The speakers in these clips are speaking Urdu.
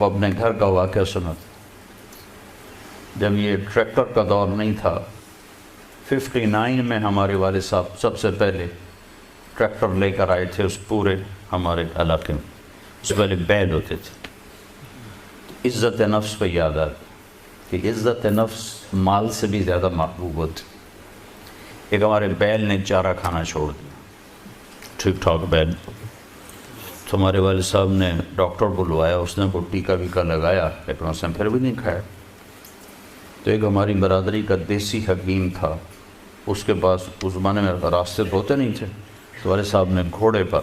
اپنے گھر کا واقعہ سنا. جب یہ ٹریکٹر کا دور نہیں تھا، 59 میں ہمارے والد صاحب سب سے پہلے ٹریکٹر لے کر آئے تھے اس پورے ہمارے علاقے میں. اس سے پہلے بیل ہوتے تھے. عزت نفس پہ یاد آتا کہ عزت نفس مال سے بھی زیادہ محبوب ہوتی. ایک ہمارے بیل نے چارہ کھانا چھوڑ دیا، ٹھیک ٹھاک بیل. تو ہمارے والد صاحب نے ڈاکٹر بلوایا، اس نے وہ ٹیکا ویکا لگایا، لیکن اس نے پھر بھی نہیں کھایا. تو ایک ہماری برادری کا دیسی حکیم تھا، اس کے پاس اس زمانے میں راستے ہوتے نہیں تھے، تو والد صاحب نے گھوڑے پر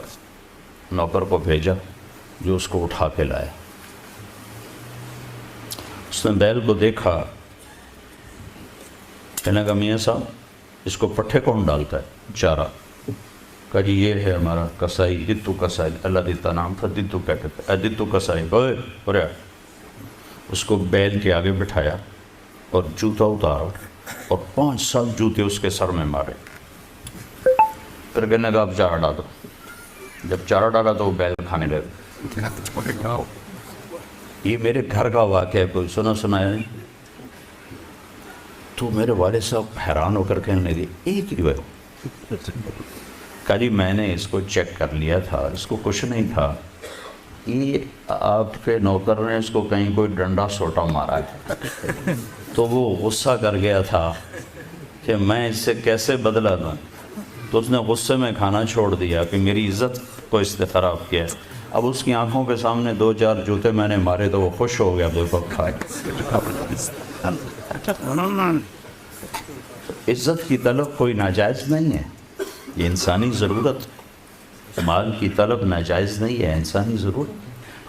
نوکر کو بھیجا جو اس کو اٹھا کے لایا. اس نے بیل کو دیکھا، کہنے لگا میاں صاحب اس کو پٹھے کون ڈالتا ہے چارہ؟ کہا جی یہ ہے ہمارا کسائی، دتو کسائی، اللہ دیتا نام تھا، دتو کیا کہتے ہیں، دتو کسائی. بولے اس کو بیل کے آگے بٹھایا اور جوتا اتارا اور 5 سال جوتے اس کے سر میں مارے. پھر کہنے لگا اب چارہ ڈالو. جب چارہ ڈالا تو وہ بیل کھانے لگا. یہ میرے گھر کا واقعہ ہے، کوئی سنایا نہیں. تو میرے والد صاحب حیران ہو کر کہنے لگے ایک ہی ہے. کہا جی میں نے اس کو چیک کر لیا تھا، اس کو کچھ نہیں تھا. یہ آپ کے نوکر نے اس کو کہیں کوئی ڈنڈا سوٹا مارا ہے، تو وہ غصہ کر گیا تھا کہ میں اس سے کیسے بدلہ دوں. تو اس نے غصے میں کھانا چھوڑ دیا کہ میری عزت کو اس نے خراب کیا. اب اس کی آنکھوں کے سامنے 2-4 جوتے میں نے مارے تو وہ خوش ہو گیا. عزت کی طلب کوئی ناجائز نہیں ہے، یہ انسانی ضرورت. مال کی طلب ناجائز نہیں ہے، انسانی ضرورت.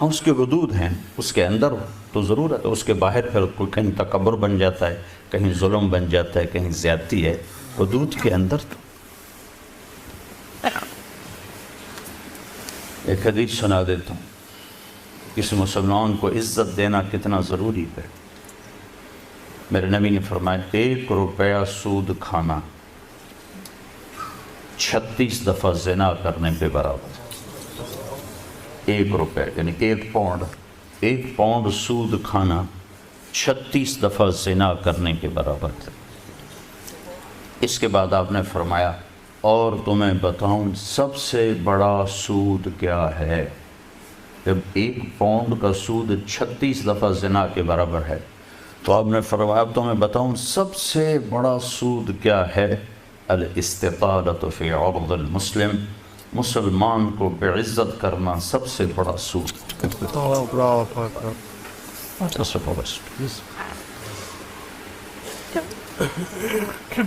ہاں اس کے حدود ہیں، اس کے اندر تو ضرورت ہے، اس کے باہر پھر کوئی کہیں تکبر بن جاتا ہے، کہیں ظلم بن جاتا ہے، کہیں زیادتی ہے. حدود کے اندر تو. ایک حدیث سنا دیتا ہوں، کسی مسلمان کو عزت دینا کتنا ضروری ہے. میرے نبی نے فرمایا 1 روپیہ سود کھانا 36 دفعہ زنا کرنے کے برابر. 1 روپے یعنی 1 پاؤنڈ سود کھانا 36 دفعہ زنا کرنے کے برابر تھا. اس کے بعد آپ نے فرمایا اور تمہیں بتاؤں سب سے بڑا سود کیا ہے؟ جب 1 پاؤنڈ کا سود 36 دفعہ زنا کے برابر ہے تو آپ نے فرمایا اب تمہیں بتاؤں سب سے بڑا سود کیا ہے؟ الاستطالۃ فی عرض المسلم، مسلمان کو بعزت کرنا سب سے بڑا سود.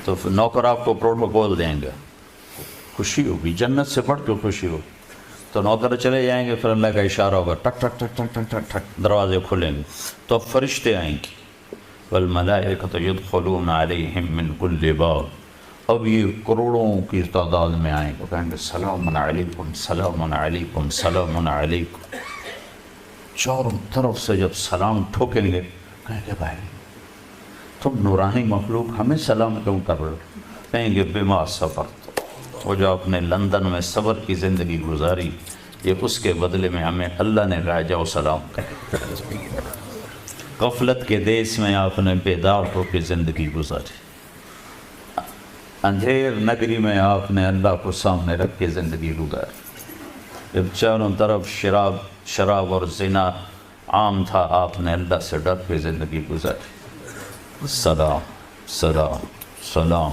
تو نوکر آپ کو پروٹوکول دیں گے، خوشی ہوگی، جنت سے بڑھ کے خوشی ہوگی. تو نوکر چلے جائیں گے، پھر اللہ کا اشارہ ہوگا، ٹک ٹک ٹک ٹک ٹک ٹک ٹک دروازے کھلیں گے تو اب فرشتے آئیں گے. والملائکۃ یدخلون علیہم من کل باب. اب یہ کروڑوں کی تعداد میں آئیں گے، کہیں گے سلام علیکم سلام علیکم سلام علیکم. چاروں طرف سے جب سلام ٹھوکیں گے کہیں گے بھائی تم نورانی مخلوق ہمیں سلام کیوں کر رہے ہو؟ کہیں گے بما صبرت، وہ جو آپ نے لندن میں صبر کی زندگی گزاری، یہ اس کے بدلے میں ہمیں اللہ نے کہا جاؤ سلام کریں. غفلت کے دیس میں آپ نے بیدار ہو کے زندگی گزاری، اندھیر نگری میں آپ نے اللہ کو سامنے رکھ کے زندگی گزاری. جب چاروں طرف شراب اور زنا عام تھا آپ نے اللہ سے ڈر کے زندگی گزاری. سلام سلام سلام.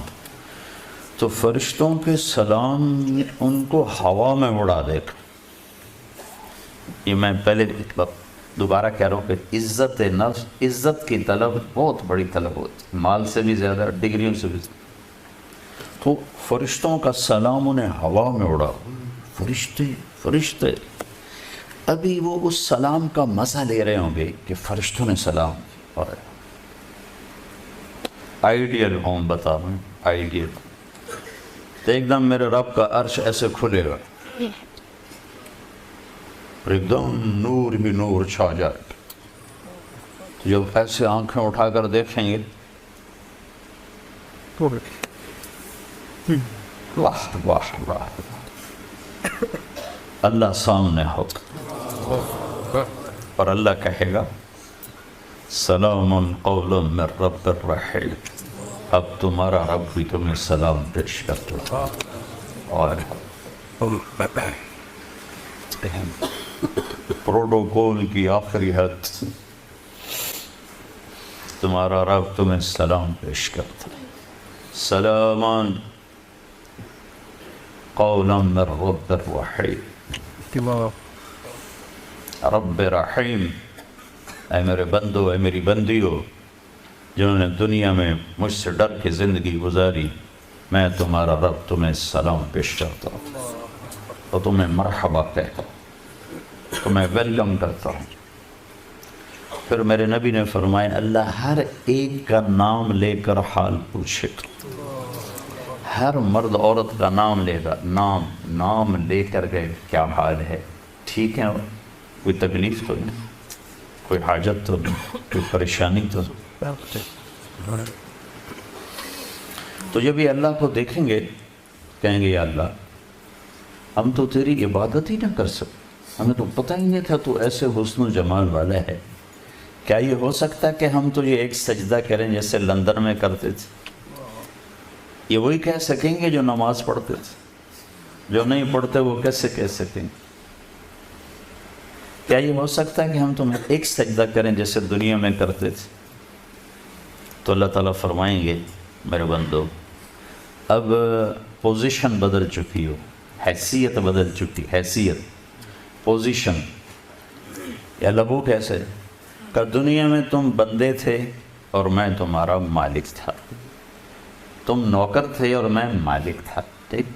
تو فرشتوں کے سلام ان کو ہوا میں اڑا دے گا. یہ میں پہلے دوبارہ کہہ رہا ہوں کہ عزت نفس، عزت کی طلب بہت بڑی طلب ہوتی ہے، مال سے بھی زیادہ، ڈگریوں سے بھی زیادہ. تو فرشتوں کا سلام انہیں ہوا میں اڑا. فرشتے ابھی وہ اس سلام کا مزہ لے رہے ہوں گے کہ فرشتوں نے سلام. اور آئیڈیل ہوم بتا رہا ہوں، آئیڈیل. تو ایک دم میرے رب کا عرش ایسے کھلے گا، ایک دم نور بھی نور چھا جائے. جب ایسے آنکھیں اٹھا کر دیکھیں گے واہ واہ واہ، اللہ سامنے ہوگا. اور اللہ کہے گا سلام قول من رب الرحیم، اب تمہارا رب بھی تمہیں سلام پیش کرتا اور پروٹوکول کی آخری حد، تمہارا رب تمہیں سلام پیش کرتا ہے، سلامان قولا من رب الرحیم، رب رحیم، اے میرے بندو، اے میری بندیو جنہوں نے دنیا میں مجھ سے ڈر کے زندگی گزاری، میں تمہارا رب تمہیں سلام پیش کرتا ہوں تو تمہیں مرحبا کہتا ہوں، تمہیں ویلکم کرتا ہوں۔ پھر میرے نبی نے فرمایا اللہ ہر ایک کا نام لے کر حال پوچھے گا، ہر مرد عورت کا نام لے گا، نام لے کر گئے کیا حال ہے، ٹھیک ہے، کوئی تکلیف تو نہیں، کوئی حاجت تو نہیں، کوئی پریشانی تو نہیں۔ تو جب یہ اللہ کو دیکھیں گے کہیں گے یا اللہ ہم تو تیری عبادت ہی نہ کر سکتے، ہمیں تو پتہ ہی نہیں تھا تو ایسے حسن و جمال والا ہے، کیا یہ ہو سکتا ہے کہ ہم تجھے ایک سجدہ کریں جیسے لندن میں کرتے تھے؟ یہ وہی کہہ سکیں گے جو نماز پڑھتے تھے، جو نہیں پڑھتے وہ کیسے کہہ سکیں گے؟ کیا یہ ہو سکتا ہے کہ ہم تمہیں ایک سجدہ کریں جیسے دنیا میں کرتے تھے؟ تو اللہ تعالیٰ فرمائیں گے میرے بندو اب پوزیشن بدل چکی ہو، حیثیت بدل چکی، حیثیت، پوزیشن، یا لبو کیسے کہ دنیا میں تم بندے تھے اور میں تمہارا مالک تھا، تم نوکر تھے اور میں مالک تھا، ٹھیک،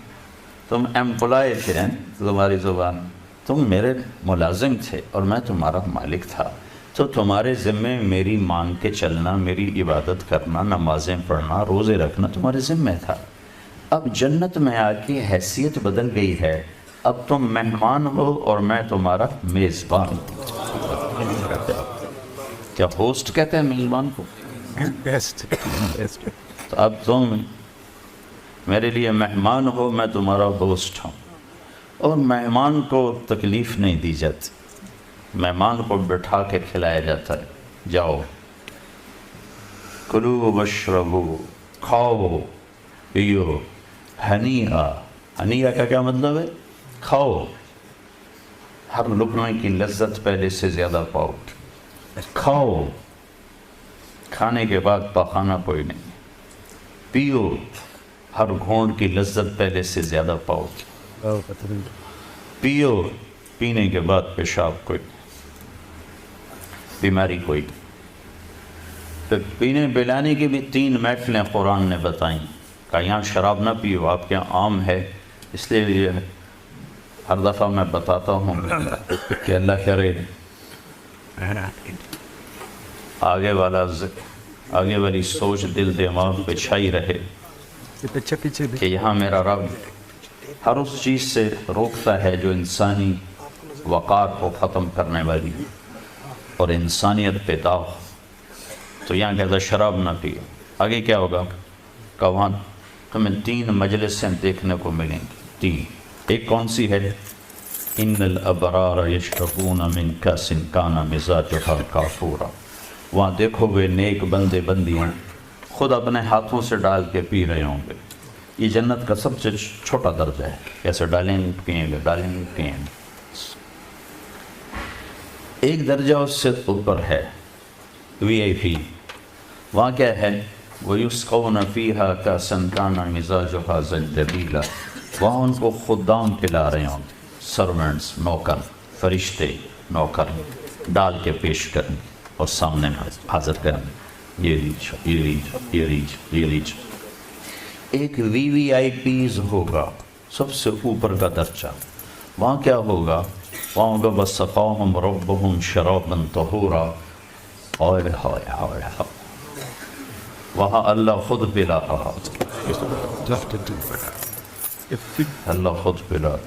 تم ایمپلائی تھے، تمہاری زبان، تم میرے ملازم تھے اور میں تمہارا مالک تھا، تو تمہارے ذمے میری مان کے چلنا، میری عبادت کرنا، نمازیں پڑھنا، روزے رکھنا تمہارے ذمے تھا۔ اب جنت میں آ کے حیثیت بدل گئی ہے، اب تم مہمان ہو اور میں تمہارا میزبان ہوں۔ کیا ہوسٹ کہتے ہیں میزبان کو؟ تو اب تم میرے لیے مہمان ہو، میں تمہارا ہوسٹ ہوں، اور مہمان کو تکلیف نہیں دی جاتی، مہمان کو بٹھا کے کھلایا جاتا ہے، جاؤ کلو واشربو، کھاؤ پیو، ہنیئا، ہنیئا کا کیا مطلب ہے؟ کھاؤ، ہر لقمے کی لذت پہلے سے زیادہ پاؤ، کھاؤ، کھانے کے بعد پخانا کوئی نہیں، پیو، ہر گھونٹ کی لذت پہلے سے زیادہ پاؤ، پیو، پینے کے بعد پیشاب کوئی نہیں، بیماری کوئی نہیں۔ پھر پینے پلانے کی بھی 3 محفلیں قرآن نے بتائیں، کہ یہاں شراب نہ پیو، آپ کے یہاں عام ہے، اس لیے ہر دفعہ میں بتاتا ہوں کہ اللہ کرے آگے والی سوچ دل دماغ پہ چھائی رہے کہ یہاں میرا رب ہر اس چیز سے روکتا ہے جو انسانی وقار کو ختم کرنے والی اور انسانیت پہ داغ، تو یہاں کہتا شراب نہ پیو۔ آگے کیا ہوگا کہ وہاں تمہیں 3 مجلسیں دیکھنے کو ملیں گی، 3، ایک کون سی ہے؟ ان الابرار یشربون من کاس کان مزاجها کافورا، وہاں دیکھو گے نیک بندے بندیاں خود اپنے ہاتھوں سے ڈال کے پی رہے ہوں گے۔ یہ جنت کا سب سے چھوٹا درجہ ہے، کیسے ڈالیں گے پیئیں گے، ڈالیں گے پیئیں گے۔ ایک درجہ اس سے اوپر ہے VIP، وہاں کیا ہے؟ وَيُسْقَوْنَ فِيهَا كَأْسًا كَانَ مِزَاجُهَا زَنْجَبِيلًا، وہاں ان کو خدام پلا رہے ہوں، سرونٹس، نوکر، فرشتے نوکر ڈال کے پیش کریں اور سامنے حاضر کریں، یہ لیج۔ ایک VVIPs ہوگا، سب سے اوپر کا درجہ، وہاں کیا ہوگا؟ وہاں ہوگا وَسَقَاهُمْ رَبُّهُمْ شَرَابًا طَهُورًا، وہاں اللہ خود پلا رہا، اللہ خود پلا رہا۔